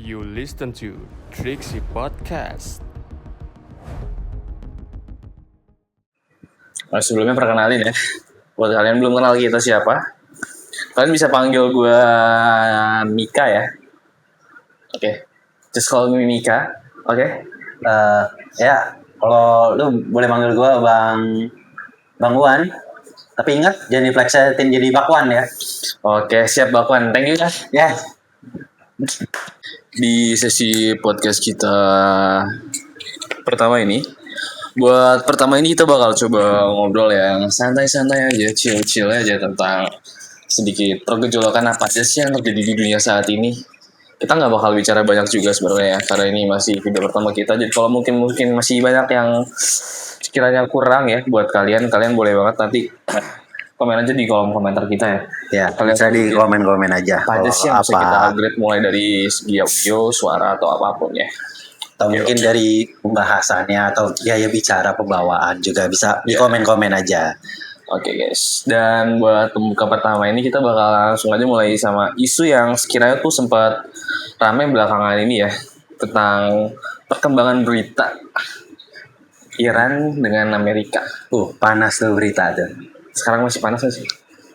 You listen to Trixie Podcast. Nah, sebelumnya perkenalin ya. Buat kalian belum kenal kita siapa, kalian bisa panggil gue Mika ya. Oke. Just call me Mika. Oke. Ya, kalau lu boleh manggil gue Bang Wan. Tapi ingat jangan diplesetin jadi Bakwan ya. Oke, siap Bakwan. Thank you guys. Ya, Di sesi podcast kita pertama ini, buat pertama ini kita bakal coba ngobrol yang santai-santai aja, chill-chill aja tentang sedikit pergejolakan apa aja sih yang terjadi di dunia saat ini. Kita nggak bakal bicara banyak juga sebenarnya ya, karena ini masih video pertama kita. Jadi kalau mungkin masih banyak yang sekiranya kurang ya buat kalian boleh banget nanti komen aja di kolom komentar kita ya. ya Kalian bisa di komen-komen aja. Apa aja Kalau sih yang bisa kita upgrade mulai dari segi audio, suara atau apapun ya. atau mungkin dari pembahasannya atau gaya bicara pembawaan juga bisa di komen-komen aja. Oke guys, dan buat pembuka pertama ini kita bakal langsung aja mulai sama isu yang sekiranya tuh sempat ramai belakangan ini ya, tentang perkembangan berita Iran dengan Amerika. Panas tuh berita tuh. Sekarang masih panas gak sih?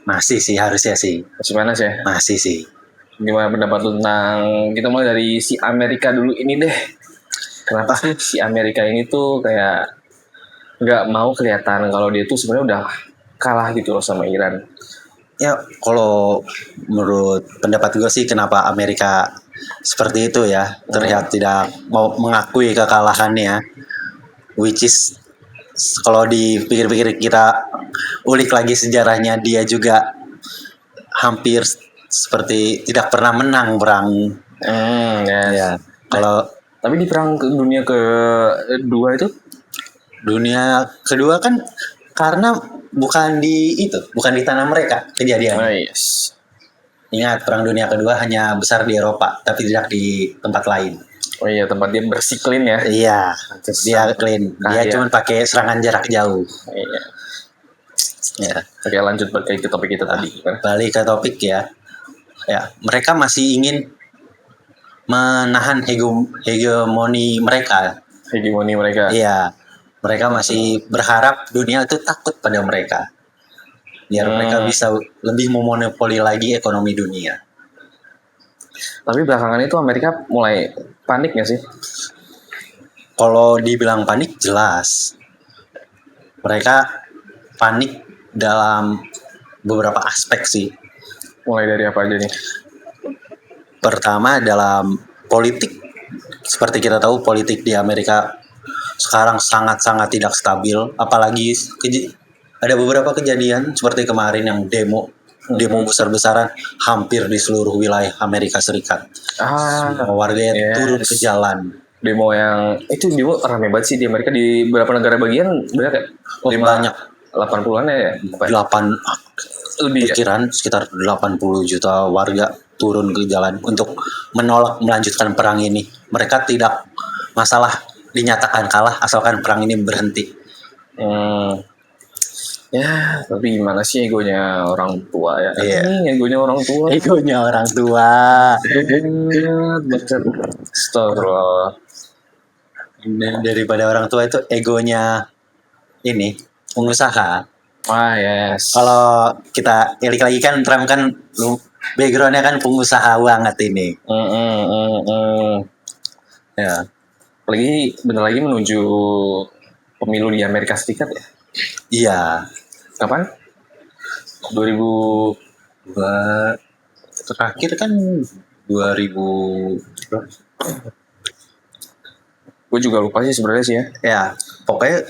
Masih sih, harusnya sih. Masih panas ya? Masih sih. Gimana pendapat lu tentang, kita mulai dari si Amerika dulu ini deh. Kenapa sih si Amerika ini tuh kayak nggak mau kelihatan kalau dia tuh sebenarnya udah kalah gitu loh sama Iran? Ya, kalau menurut pendapat gue sih kenapa Amerika seperti itu ya, terlihat tidak mau mengakui kekalahannya, which is kalau dipikir-pikir kita ulik lagi sejarahnya, dia juga hampir seperti tidak pernah menang perang. Yes. Ya, kalau Tapi di perang dunia kedua itu, dunia kedua kan karena bukan di tanah mereka kejadian. yes. Ingat, perang dunia kedua hanya besar di Eropa, tapi tidak di tempat lain. Oh iya, tempat dia bersih clean ya. Iya, dia clean. Dia Kaya. cuma pakai serangan jarak jauh. Iya. Ya, Oke, lanjut balik ke topik kita tadi. balik ke topik ya. Ya, mereka masih ingin menahan hegemoni mereka. Hegemoni mereka. Iya, mereka masih berharap dunia itu takut pada mereka, biar mereka bisa lebih memonopoli lagi ekonomi dunia. Tapi belakangan itu Amerika mulai panik gak sih? Kalau dibilang panik, jelas mereka panik dalam beberapa aspek sih. Mulai dari apa aja nih? Pertama, dalam politik. Seperti kita tahu, politik di Amerika sekarang sangat-sangat tidak stabil. Apalagi ada beberapa kejadian seperti kemarin yang demo besar-besaran hampir di seluruh wilayah Amerika Serikat. Semua warganya turun ke jalan. Demo yang itu demo ramai banget sih di Amerika, di beberapa negara bagian banyak ya? Banyak. 80-an ya? 8 Lebih ya? pikiran sekitar 80 juta warga turun ke jalan untuk menolak melanjutkan perang ini. Mereka tidak masalah dinyatakan kalah asalkan perang ini berhenti. Ya, tapi gimana sih egonya orang tua ya? Iya. Egonya orang tua. Egonya orang tua. Astagfirullah. Daripada orang tua itu egonya ini pengusaha. Yes. Kalau kita ilik lagi kan Trump kan backgroundnya kan pengusaha banget ini. Ya. Apalagi bentar lagi menuju pemilu di Amerika Serikat ya? Iya. Kapan? 2000 Terakhir kan 2000. Gue juga lupa sih sebenarnya sih ya. Ya, pokoknya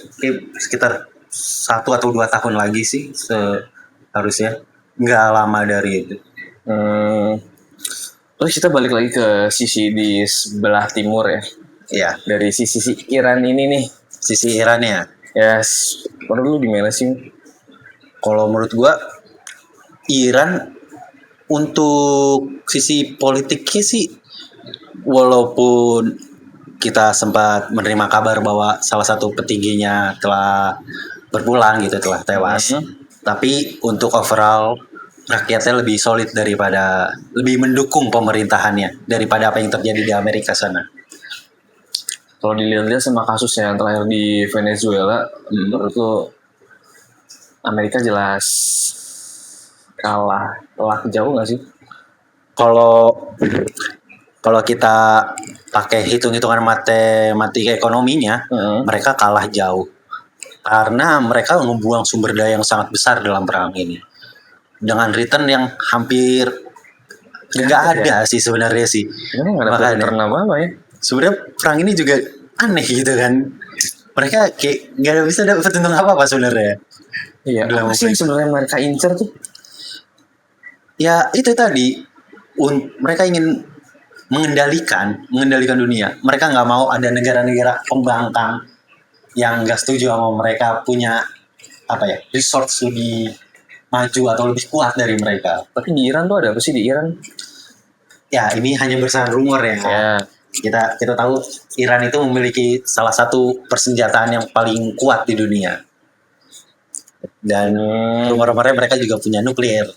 sekitar 1 atau 2 tahun lagi sih harusnya. Nggak lama dari itu. Terus kita balik lagi ke sisi di sebelah timur ya. Iya, Dari sisi Iran ini nih. sisi Iran ya. Yes. Menurut lu gimana sih? Kalau menurut gua Iran untuk sisi politiknya sih, walaupun kita sempat menerima kabar bahwa salah satu petingginya telah berpulang gitu, telah tewas. Tapi untuk overall rakyatnya lebih solid daripada lebih mendukung pemerintahannya daripada apa yang terjadi di Amerika sana. Kalau dilihat-lihat sama kasusnya yang terakhir di Venezuela, menurut lo Amerika jelas kalah jauh nggak sih? Kalau kalau kita pakai hitung-hitungan matematika ekonominya, mereka kalah jauh karena mereka membuang sumber daya yang sangat besar dalam perang ini dengan return yang hampir nggak ada sih sebenarnya sih. Ini nggak ada Makanya return apa ya? sebenarnya perang ini juga aneh gitu kan. Mereka kayak nggak bisa dapat untung apa sebenarnya. Iya, Dalam apa sih yang sebenarnya mereka incer tuh? Ya itu tadi mereka ingin mengendalikan dunia. Mereka nggak mau ada negara-negara pembangkang yang nggak setuju sama mereka punya resource lebih maju atau lebih kuat dari mereka. Tapi di Iran tuh ada apa sih di Iran? Ya ini hanya bersama rumor ya. Ya. Kita tahu Iran itu memiliki salah satu persenjataan yang paling kuat di dunia. Dan rumor-rumornya mereka juga punya nuklir.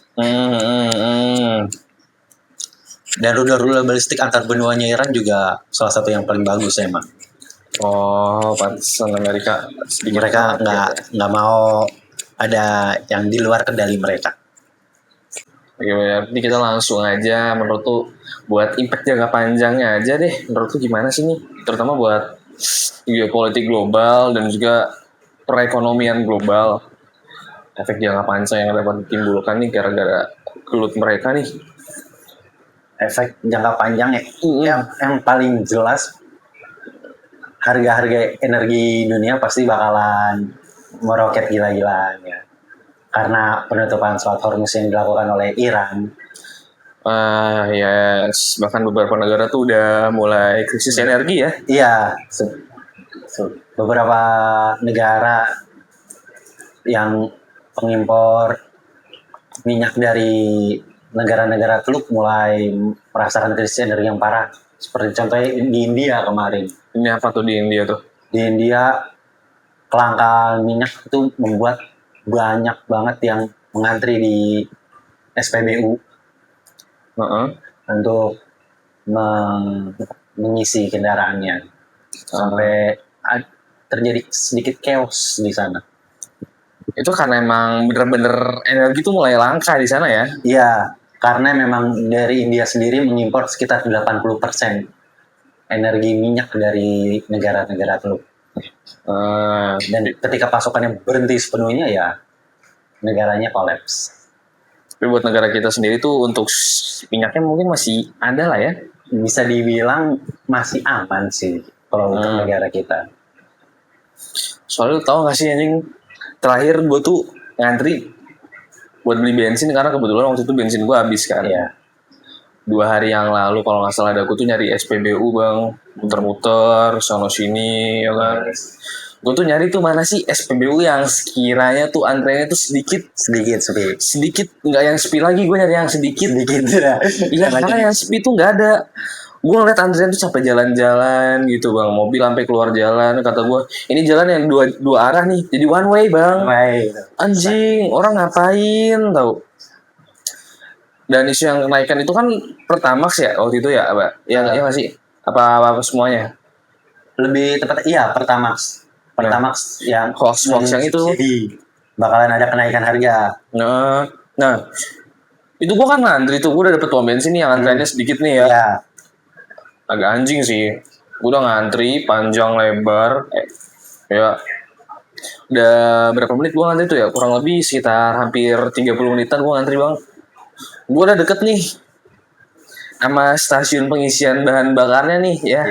Dan rudal balistik antar benuanya Iran juga salah satu yang paling bagus emang. Oh, pantesan Amerika. Mereka nggak mau ada yang di luar kendali mereka. Oke, berarti kita langsung aja menurut tuh buat impact jangka panjangnya aja deh. Menurut tuh gimana sih nih? Terutama buat geopolitik global dan juga perekonomian global. Efek jangka panjang yang dapat ditimbulkan nih gara-gara gelut mereka nih. Efek jangka panjang yang paling jelas harga-harga energi dunia pasti bakalan meroket gila-gilaan ya. Karena penutupan Selat Hormuz yang dilakukan oleh Iran. Yes. Bahkan beberapa negara tuh udah mulai krisis energi ya. Iya. Beberapa negara yang pengimpor minyak dari negara-negara Teluk mulai merasakan krisis energi yang parah. Seperti contohnya di India kemarin. Ini apa tuh di India tuh? Di India kelangkaan minyak itu membuat banyak banget yang mengantri di SPBU untuk mengisi kendaraannya sampai terjadi sedikit chaos di sana. Itu karena emang bener-bener energi tuh mulai langka di sana ya? Iya, karena memang dari India sendiri mengimpor sekitar 80% energi minyak dari negara-negara Teluk. Dan ketika pasokannya berhenti sepenuhnya ya negaranya kolaps. Tapi buat negara kita sendiri tuh untuk minyaknya mungkin masih ada lah ya? Bisa dibilang masih aman sih kalau untuk negara kita. Soalnya lu tau gak sih anjing, terakhir gue tuh ngantri buat beli bensin karena kebetulan waktu itu bensin gue habis kan. Iya. 2 hari yang lalu kalau nggak salah ada, gue tuh nyari SPBU bang, muter-muter sono sini ya kan. Gue tuh nyari tuh mana sih SPBU yang sekiranya tuh antreannya tuh sedikit nggak yang sepi lagi, gue nyari yang sedikit iya karena yang sepi tuh nggak ada. Gue ngeliat antrian tuh sampai jalan-jalan gitu bang, mobil sampai keluar jalan. Kata gue ini jalan yang dua arah nih, jadi one way bang. Anjing, orang ngapain tau. Dan isu yang kenaikan itu kan Pertamax ya waktu itu ya, apa? Ya nggak sih? Apa semuanya? Lebih tepat Pertamax yang hoax yang itu bakalan ada kenaikan harga. Nah itu gue kan ngantri tuh, gue udah dapet pom bensin nih yang antriannya sedikit nih ya. Agak anjing sih, gue udah ngantri panjang lebar ya udah berapa menit gue ngantri tuh ya, kurang lebih sekitar hampir 30 menitan gue ngantri bang. Gue udah deket nih sama stasiun pengisian bahan bakarnya nih ya.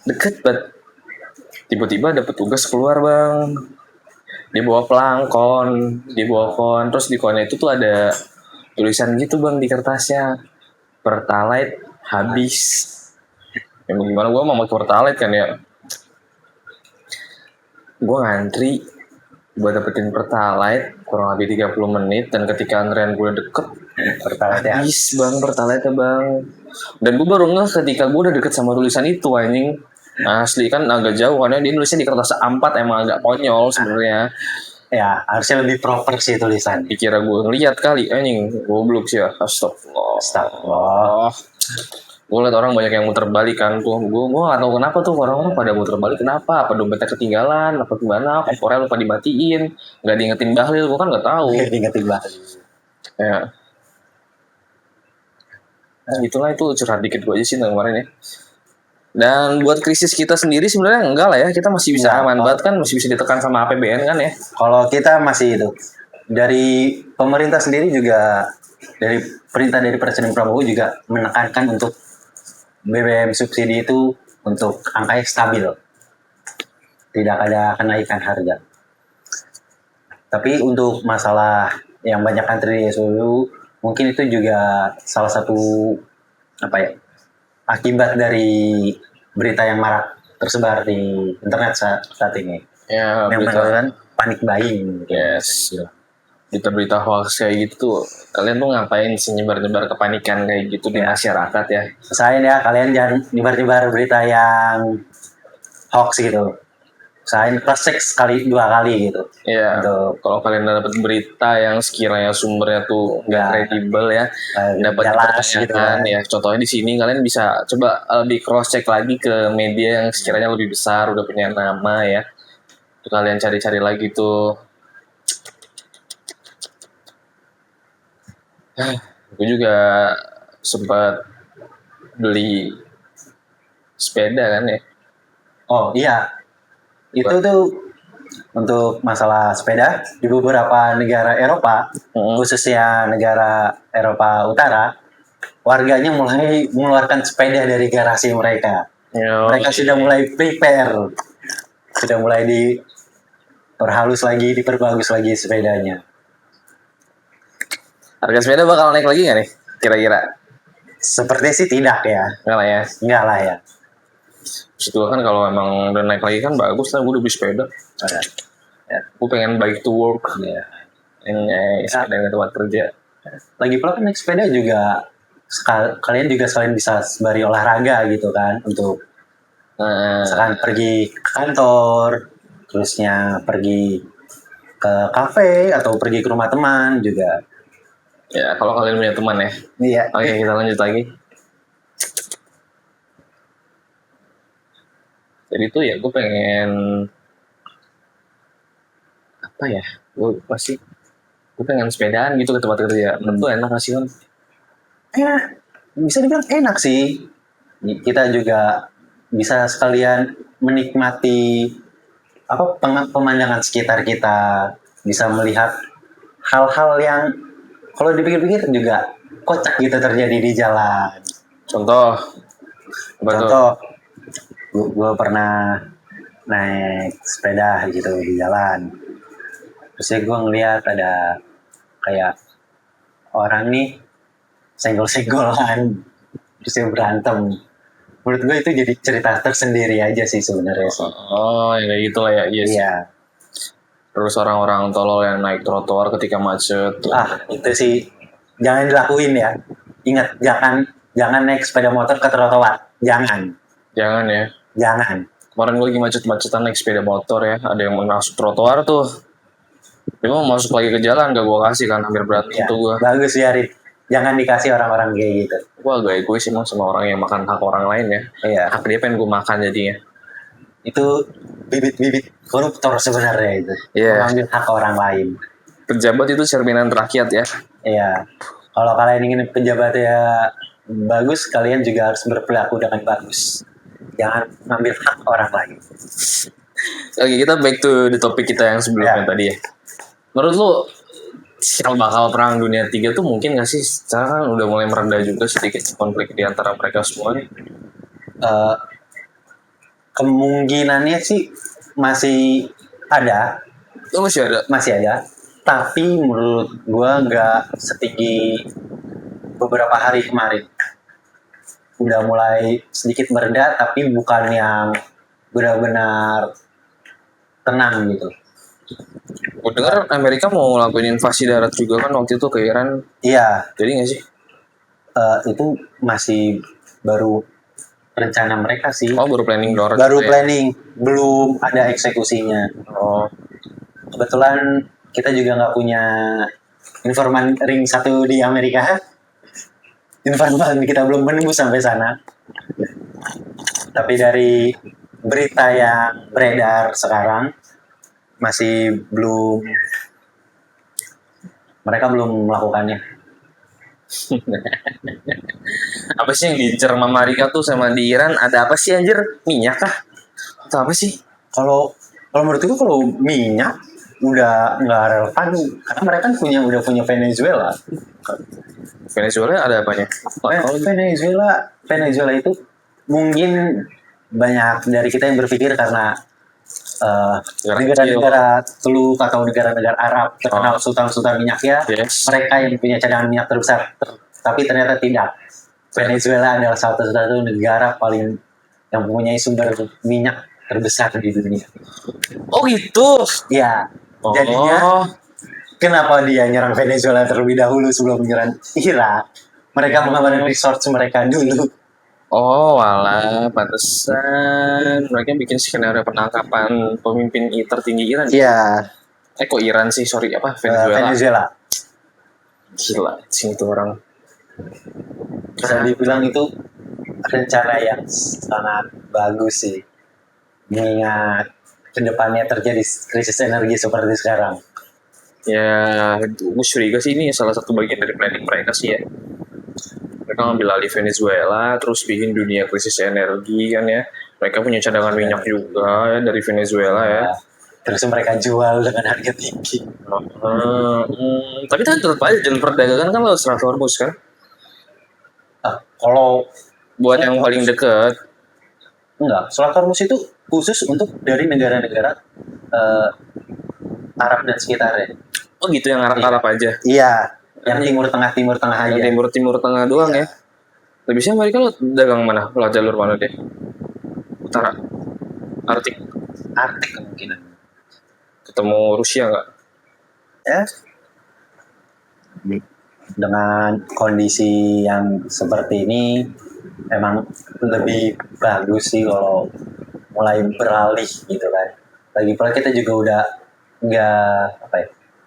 Deket banget. Tiba-tiba ada petugas keluar bang, dia bawa pelangkon, terus di konnya itu tuh ada tulisan gitu bang di kertasnya, Pertalite habis. Ya gimana, gue mau pakai Pertalite kan ya. Gue ngantri buat dapetin Pertalite kurang lebih 30 menit, dan ketika antrean gue deket habis bang Pertalite bang. Dan gue baru ngeh ketika gue udah deket sama tulisan itu anjing. Asli kan agak jauh karena dia nulisnya di kertas A4, emang agak konyol sebenarnya. Ya, harusnya lebih proper sih tulisan. Dikira gue ngeliat kali, anjing, goblok sih ya. Astagfirullah. Astagfirullah. Gue liat orang banyak yang muter balik kan, gue gak tahu kenapa tuh orang-orang pada muter balik, kenapa? Apa dompetnya ketinggalan, apa gimana? Kompornya lupa dimatiin, nggak diingetin bahlil, gue kan nggak tahu. Diingetin banget. Ya, nah, itulah itu curhat dikit gue aja sih kemarin ya. Dan buat krisis kita sendiri sebenarnya enggak lah ya, kita masih bisa Enggak. aman banget kan, masih bisa ditekan sama APBN kan ya. Kalau kita masih itu dari pemerintah sendiri juga, dari perintah dari Presiden Prabowo juga menekankan untuk BBM subsidi itu untuk angkanya stabil, tidak ada kenaikan harga. Tapi untuk masalah yang banyak antri di SPBU, mungkin itu juga salah satu apa ya, akibat dari berita yang marak tersebar di internet saat ini, Ya, yang berita, menyebabkan panik buying. yes, berita-berita hoax kayak gitu tuh, kalian tuh ngapain sih nyebar-nyebar kepanikan kayak gitu di masyarakat ya? Usahain ya kalian jangan nyebar-nyebar berita yang hoax gitu. Usahain cross check sekali 2 kali gitu. Iya, Untuk kalau kalian dapat berita yang sekiranya sumbernya tuh nggak Ya. kredibel ya, dapat jelas dipertanyakan gitu kan. ya. Contohnya di sini kalian bisa coba lebih cross check lagi ke media yang sekiranya lebih besar, udah punya nama ya. Tuh kalian cari-cari lagi tuh. Gue juga sempat beli sepeda kan ya. Oh iya, itu tuh untuk masalah sepeda di beberapa negara Eropa, khususnya negara Eropa Utara, warganya mulai mengeluarkan sepeda dari garasi mereka. Ya, Mereka sudah mulai prepare, sudah mulai diperhalus lagi, diperbagus lagi sepedanya. harga sepeda bakal naik lagi nggak nih? Kira-kira? Seperti sih tidak ya, Enggak lah ya. enggak lah ya. Situ kan kalau emang udah naik lagi kan bagus lah, gue udah beli sepeda. Ya, Gue pengen bike to work. ya. Sepeda ke tempat kerja. Lagi pula kan naik sepeda juga kalian juga sekalian bisa sembari olahraga gitu kan, untuk Nah, misalkan pergi ke kantor, terusnya pergi ke kafe atau pergi ke rumah teman juga. ya kalau kalian punya teman ya. Iya. Oke, kita lanjut lagi. Jadi tuh ya gue pengen apa ya? Gue pasti gue pengen sepedaan gitu ke tempat kerja. Menurut tuh enak gak sih kan? Bisa dibilang enak sih. Kita juga bisa sekalian menikmati apa pemandangan sekitar kita, bisa melihat hal-hal yang kalau dipikir-pikir juga kocak gitu terjadi di jalan. Contoh, apa tuh? Contoh, gue pernah naik sepeda gitu di jalan. Terus gue ngeliat ada kayak orang nih senggol-senggolan, terus dia berantem. Menurut gue itu jadi cerita tersendiri aja sih sebenarnya sih. Oh, yang kayak gitu lah ya. Iya sih. Iya. Terus orang-orang tolol yang naik trotoar ketika macet. Itu sih jangan dilakuin ya. Ingat, jangan naik sepeda motor ke trotoar. Jangan. Jangan ya. Jangan. Kemarin gue lagi macet-macetan naik sepeda motor ya. Ada yang masuk trotoar tuh. Dia mau masuk lagi ke jalan, gak gue kasih kan. Hampir berantem Ya, tuh gue. bagus biarin. Jangan dikasih orang-orang kayak gitu. Gue agak egois emang sama orang yang makan hak orang lain ya. Iya. Hak dia pengen gue makan jadinya. Itu bibit-bibit koruptor sebenarnya itu. Iya. Mengambil hak orang lain. Pejabat itu cerminan rakyat ya. Iya. Kalau kalian ingin pejabatnya bagus, kalian juga harus berperilaku dengan bagus. Jangan mengambil hak orang lain. Oke, kita back to the topik kita yang sebelumnya Ya. tadi ya. Menurut lu kalau bakal perang dunia 3 tuh mungkin gak sih? Sekarang kan udah mulai mereda juga sedikit konflik di antara mereka semua nih. Eh, kemungkinannya sih masih ada, Lu masih ada? tapi menurut gua nggak setinggi beberapa hari kemarin. Udah mulai sedikit mereda, tapi bukan yang benar-benar tenang gitu. Gue dengar Amerika mau ngelakuin invasi darat juga kan waktu itu ke Iran. Iya, Jadi gak sih? itu masih baru rencana mereka sih. Oh, baru planning darat. Baru gitu ya? planning, belum ada eksekusinya. Oh. kebetulan kita juga nggak punya informan ring satu di Amerika. Informan kita belum menembus sampai sana. Tapi dari berita yang beredar sekarang masih belum, mereka belum melakukannya. Apa sih yang diincer sama Amerika tuh sama di Iran? Ada apa sih anjir? Minyak kah? Atau apa sih? Kalau menurutku kalau minyak udah nggak relevan karena mereka kan udah punya Venezuela. Venezuela ada apanya? Venezuela itu mungkin banyak dari kita yang berpikir karena negara-negara Teluk atau negara-negara Arab terkenal sultan-sultan minyaknya, Yes. mereka yang punya cadangan minyak terbesar. Tapi ternyata tidak. Venezuela adalah satu-satu negara paling yang mempunyai sumber minyak terbesar di dunia. Oh gitu. Ya, jadinya kenapa dia nyerang Venezuela terlebih dahulu sebelum menyerang Irak? Mereka mengamankan resource mereka dulu. Oh, walah, pantesan mereka bikin skenario penangkapan pemimpin tertinggi Iran. Iya, Kok Iran sih? Sorry, apa? Venezuela. Venezuela. Gila, sini tuh orang. Bisa dibilang itu rencana yang sangat bagus sih. Mengingat kedepannya terjadi krisis energi seperti sekarang. Ya, gue curiga sih ini salah satu bagian dari planning mereka sih ya. Mereka ngambil alih Venezuela, terus bikin dunia krisis energi kan ya. Mereka punya cadangan minyak juga ya, dari Venezuela ya. Terus mereka jual dengan harga tinggi. Tapi kan tetap aja jalur perdagangan kan lewat Strait Hormuz kan. Kalau Buat yang paling deket. enggak, Strait Hormuz itu khusus untuk dari negara-negara Arab dan sekitarnya. Oh gitu, yang Arab-Arab aja. Iya, yang timur tengah aja. Yang timur tengah doang ya. Lebihnya mereka lo dagang mana? Lo jalur mana deh? Utara. Arktik. Arktik kemungkinan. Ketemu Rusia nggak? Ya. Dengan kondisi yang seperti ini, emang lebih bagus sih kalau mulai beralih gitu kan. Lagi pula kita juga udah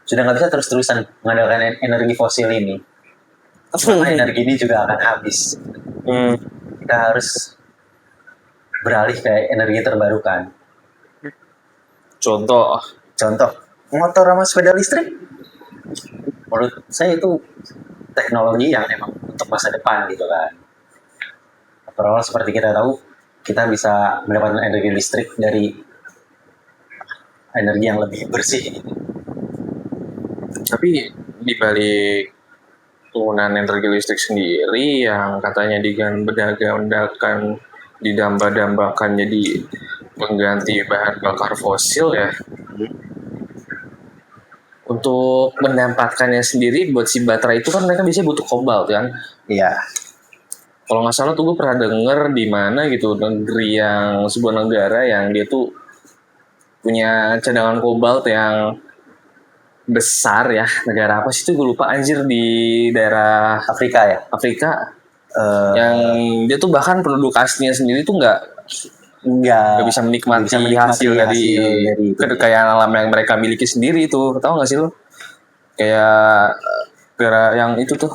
sudah nggak bisa terus-terusan mengandalkan energi fosil ini. Karena energi ini juga akan habis. Kita harus beralih ke energi terbarukan. Contoh, motor sama sepeda listrik. Menurut saya itu teknologi yang emang untuk masa depan gitu kan. Overall seperti kita tahu, kita bisa mendapatkan energi listrik dari energi yang lebih bersih gitu. tapi di balik penggunaan energi listrik sendiri yang katanya digambang-dambakan, didamba-dambakan jadi pengganti bahan bakar fosil ya. Untuk mendapatkannya sendiri buat si baterai itu kan mereka biasanya butuh kobalt kan. Iya. Kalau nggak salah tuh gue pernah denger di mana gitu, sebuah negara yang dia tuh punya cadangan kobalt yang besar ya. Negara apa sih itu gue lupa anjir, di daerah Afrika ya. Afrika. Yang dia tuh bahkan penduduk aslinya sendiri tuh nggak bisa menikmati hasil dari kekayaan alam yang mereka miliki sendiri itu. Tahu nggak sih lo? Kayak negara yang itu tuh.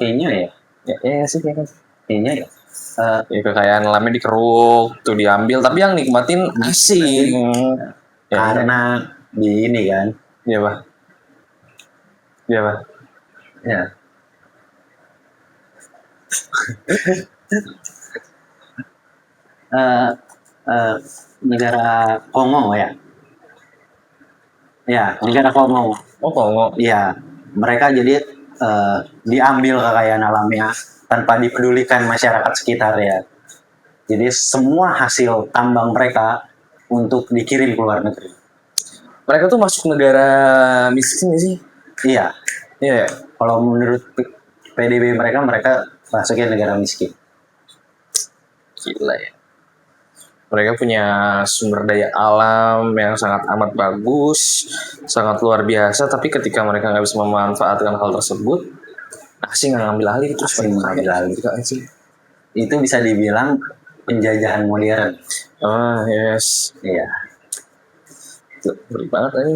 Kayaknya ya. Ya sih Kayaknya ya. Kekayaan alamnya dikeruk tuh diambil, tapi yang nikmatin asing. Karena di ini kan. Iya pak. Ya. Negara Kongo ya. Ya, negara Kongo. Oh Kongo. Iya, mereka jadi diambil kekayaan alamnya tanpa dipedulikan masyarakat sekitar ya. Jadi semua hasil tambang mereka untuk dikirim ke luar negeri. Mereka tuh masuk negara miskin sih. Iya. Iya. Kalau menurut PDB mereka masuknya negara miskin. Gila ya. Mereka punya sumber daya alam yang sangat amat bagus, sangat luar biasa. Tapi ketika mereka nggak bisa memanfaatkan hal tersebut, asing nggak ngambil alih terus ngambil alih. Itu bisa dibilang penjajahan modern. Ah yes. Iya. Beli banget ini.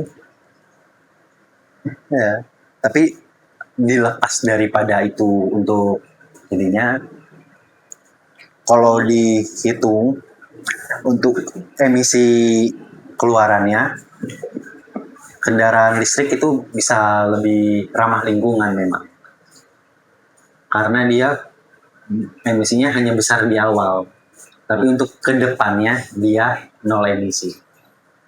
Ya, tapi dilepas daripada itu untuk intinya kalau dihitung untuk emisi keluarannya kendaraan listrik itu bisa lebih ramah lingkungan memang karena dia emisinya hanya besar di awal tapi untuk kedepannya dia nol emisi.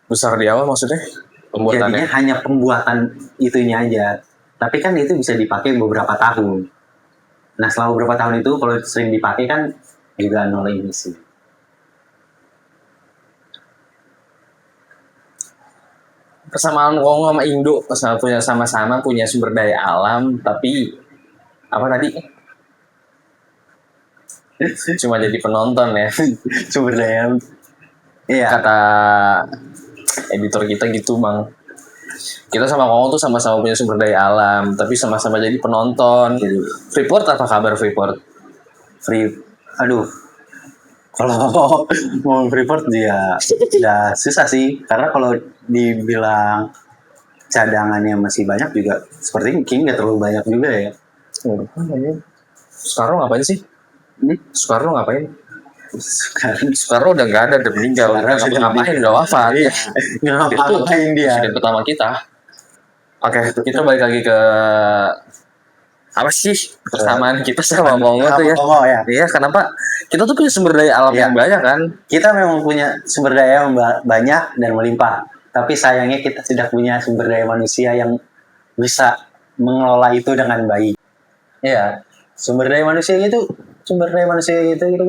Besar di awal maksudnya? Pembuatannya? Jadinya hanya pembuatan itunya aja. Tapi kan itu bisa dipakai beberapa tahun. Nah setelah beberapa tahun itu kalau sering dipakai kan juga nol emisi. Persamaan Kongo sama Indo sama-sama punya sumber daya alam, tapi apa tadi? Cuma jadi penonton ya. Sumber daya. Iya. Kata editor kita gitu bang. Kita sama Kongo tuh sama-sama punya sumber daya alam, tapi sama-sama jadi penonton. Freeport apa kabar Freeport? Aduh. Kalau mau Freeport dia udah susah sih karena kalau dibilang cadangannya masih banyak juga seperti mungkin nggak terlalu banyak juga ya. Soekarno ngapain sih? Soekarno ngapain? Sekarang Soekarno udah nggak ada, udah meninggal. Sekarang sudah Ngapain udah wafat. iya, ngapain dia? Presiden pertama kita. Oke, kita balik lagi ke apa sih persamaan kita sama Kongo tuh ya? Kongo ya. Iya, kenapa? Kita tuh punya sumber daya alam Iya. yang banyak kan? Kita memang punya sumber daya yang banyak dan melimpah, tapi sayangnya kita tidak punya sumber daya manusia yang bisa mengelola itu dengan baik. Iya, sumber daya manusia itu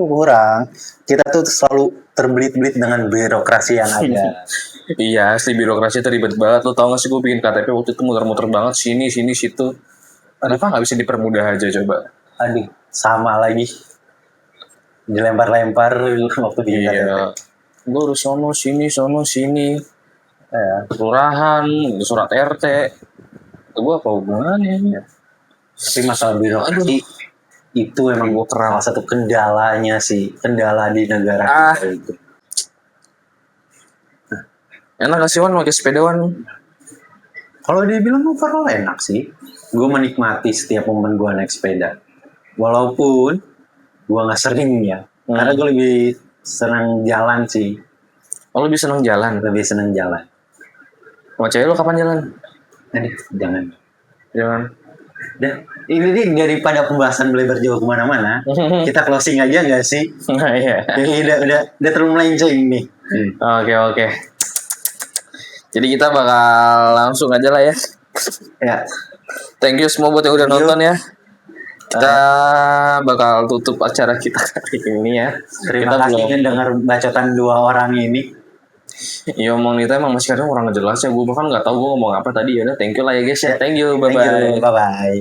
kurang. Kita tuh selalu terbelit-belit dengan birokrasi yang ada. Iya, asli birokrasi itu ribet banget. Lo tau gak sih gue bikin KTP waktu itu muter-muter banget sini situ. Kenapa nggak bisa dipermudah aja coba? Aduh, sama lagi. Dilempar-lempar waktu bikin KTP. Iya. Gue harus sono sini. Kelurahan, surat RT. Gue apa hubungannya? Tapi masalah birokrasi itu emang salah satu kendalanya sih, kendala di negara kita itu. Enak gak sih Wan pakai sepeda Wan? Kalau dibilang overall enak sih. Gue menikmati setiap momen gue naik sepeda. Walaupun gue nggak sering ya, karena gue lebih senang jalan sih. Oh, lebih seneng jalan? Lebih senang jalan. Sama cewek lo kapan jalan? Aduh, jangan. Jangan. Ini nih daripada pembahasan melebar jauh kemana-mana, kita closing aja nggak sih? Iya. Udah terlalu melenceng nih. Oke. Jadi kita bakal langsung aja lah ya. Ya. Thank you semua buat yang udah nonton ya. Kita bakal tutup acara kita kali ini ya. Terima kasih dengar bacotan dua orang ini. Iya omong itu emang masih kadang orang nggak jelas ya. Gue bahkan nggak tahu gue ngomong apa tadi ya. Thank you lah ya guys ya. Thank you. Bye bye. Bye bye.